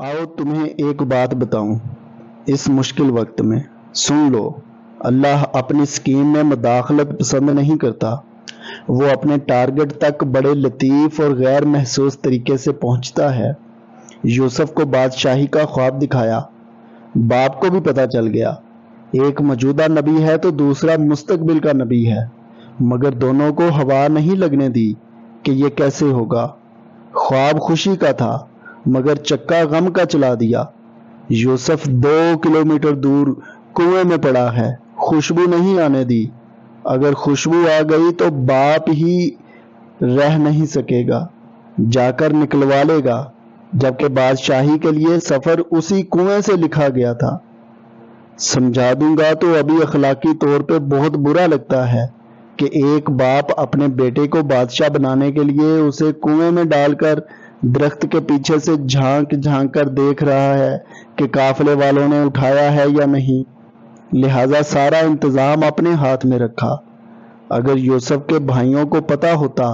आओ तुम्हें एक बात बताऊं। इस मुश्किल वक्त में सुन लो, अल्लाह अपनी स्कीम में मुदाखलत पसंद नहीं करता। वो अपने टारगेट तक बड़े लतीफ़ और गैर महसूस तरीके से पहुंचता है। यूसुफ को बादशाही का ख्वाब दिखाया, बाप को भी पता चल गया। एक मौजूदा नबी है तो दूसरा मुस्तकबिल का नबी है, मगर दोनों को हवा नहीं लगने दी कि ये कैसे होगा। ख्वाब खुशी का था, मगर चक्का गम का चला दिया। यूसुफ 2 किलोमीटर दूर कुएं में पड़ा है, खुशबू नहीं आने दी। अगर खुशबू आ गई तो बाप ही रह नहीं सकेगा, जाकर निकलवा लेगा, जबकि बादशाही के लिए सफर उसी कुएं से लिखा गया था। समझा दूंगा तो अभी अखलाकी तौर पे बहुत बुरा लगता है कि एक बाप अपने बेटे को बादशाह बनाने के लिए उसे कुएं में डालकर दरख्त के पीछे से झांक झांक कर देख रहा है कि काफले वालों ने उठाया है या नहीं। लिहाजा सारा इंतजाम अपने हाथ में रखा। अगर यूसुफ के भाइयों को पता होता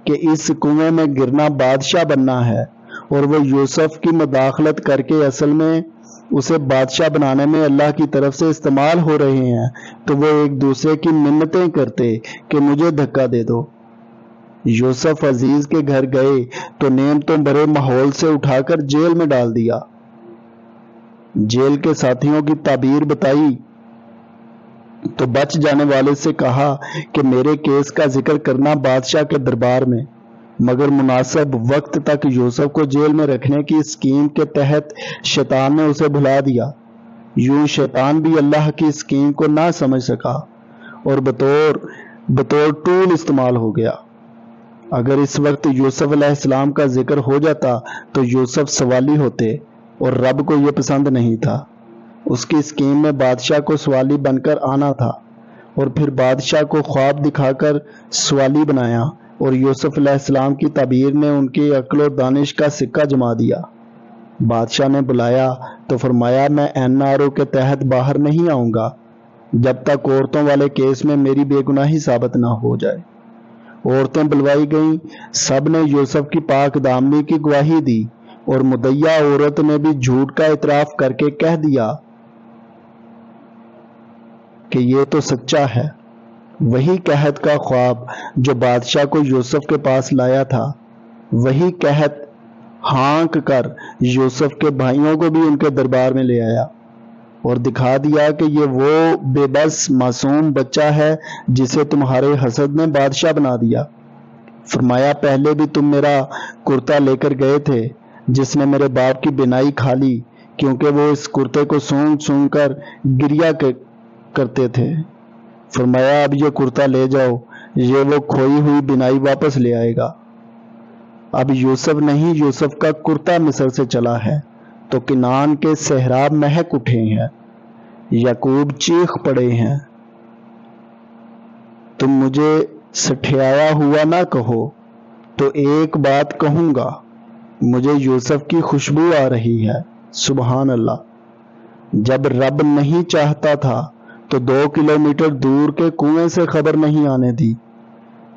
कि इस कुएं में गिरना बादशाह बनना है और वो यूसुफ की मुदाखलत करके असल में उसे बादशाह बनाने में अल्लाह की तरफ से इस्तेमाल हो रहे हैं, तो वो एक दूसरे की मिन्नतें करते कि मुझे धक्का दे दो। यूसुफ अजीज के घर गए तो नेमतों भरे माहौल से उठाकर जेल में डाल दिया। जेल के साथियों की ताबीर बताई तो बच जाने वाले से कहा कि मेरे केस का जिक्र करना बादशाह के दरबार में, मगर मुनासिब वक्त तक यूसुफ को जेल में रखने की स्कीम के तहत शैतान ने उसे भुला दिया। यूं शैतान भी अल्लाह की स्कीम को ना समझ सका और बतौर टूल इस्तेमाल हो गया। अगर इस वक्त यूसुफ अलैहिस्सलाम का जिक्र हो जाता तो यूसुफ सवाली होते, और रब को यह पसंद नहीं था। उसकी स्कीम में बादशाह को सवाली बनकर आना था और फिर बादशाह को ख्वाब दिखाकर सवाली बनाया, और यूसुफ अलैहिस्सलाम की ताबीर ने उनकी अक्ल और दानिश का सिक्का जमा दिया। बादशाह ने बुलाया तो फरमाया, मैं NRO के तहत बाहर नहीं आऊंगा जब तक औरतों वाले केस में मेरी बेगुनाही साबित ना हो जाए। औरतें बुलवाई गईं, सब ने यूसुफ की पाक दामनी की गवाही दी, और मुदय्या औरत ने भी झूठ का इतराफ करके कह दिया कि ये तो सच्चा है। वही कहत का ख्वाब जो बादशाह को यूसुफ के पास लाया था, वही कहत हाँक कर यूसुफ के भाइयों को भी उनके दरबार में ले आया और दिखा दिया कि ये वो बेबस मासूम बच्चा है जिसे तुम्हारे हसद ने बादशाह बना दिया। फरमाया, पहले भी तुम मेरा कुर्ता लेकर गए थे जिसने मेरे बाप की बिनाई खा ली, क्योंकि वो इस कुर्ते को सूंघ सूंघ कर गिरिया करते थे। फरमाया, अब ये कुर्ता ले जाओ, ये वो खोई हुई बिनाई वापस ले आएगा। अब यूसुफ नहीं, यूसुफ का कुर्ता मिस्र से चला है तो किनान के सहरा महक उठे हैं, याकूब चीख पड़े हैं। तुम मुझे सठियाया हुआ ना कहो तो एक बात कहूंगा, मुझे यूसुफ की खुशबू आ रही है। सुभान अल्लाह। जब रब नहीं चाहता था तो 2 किलोमीटर दूर के कुएं से खबर नहीं आने दी।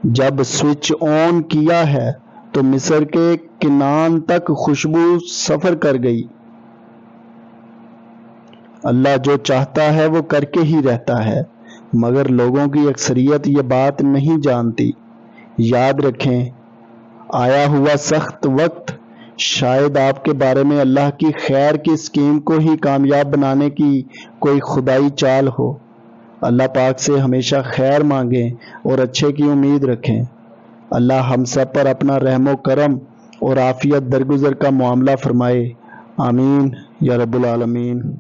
जब स्विच ऑन किया है तो मिस्र के किनान तक खुशबू सफर कर गई। अल्लाह जो चाहता है वो करके ही रहता है, मगर लोगों की अक्सरियत ये बात नहीं जानती। याद रखें, आया हुआ सख्त वक्त शायद आपके बारे में अल्लाह की खैर की स्कीम को ही कामयाब बनाने की कोई खुदाई चाल हो। अल्लाह पाक से हमेशा खैर मांगें और अच्छे की उम्मीद रखें। अल्लाह हम सब पर अपना रहमो करम और आफियत दरगुजर का मामला फरमाए। आमीन या रब्बुल आलमीन।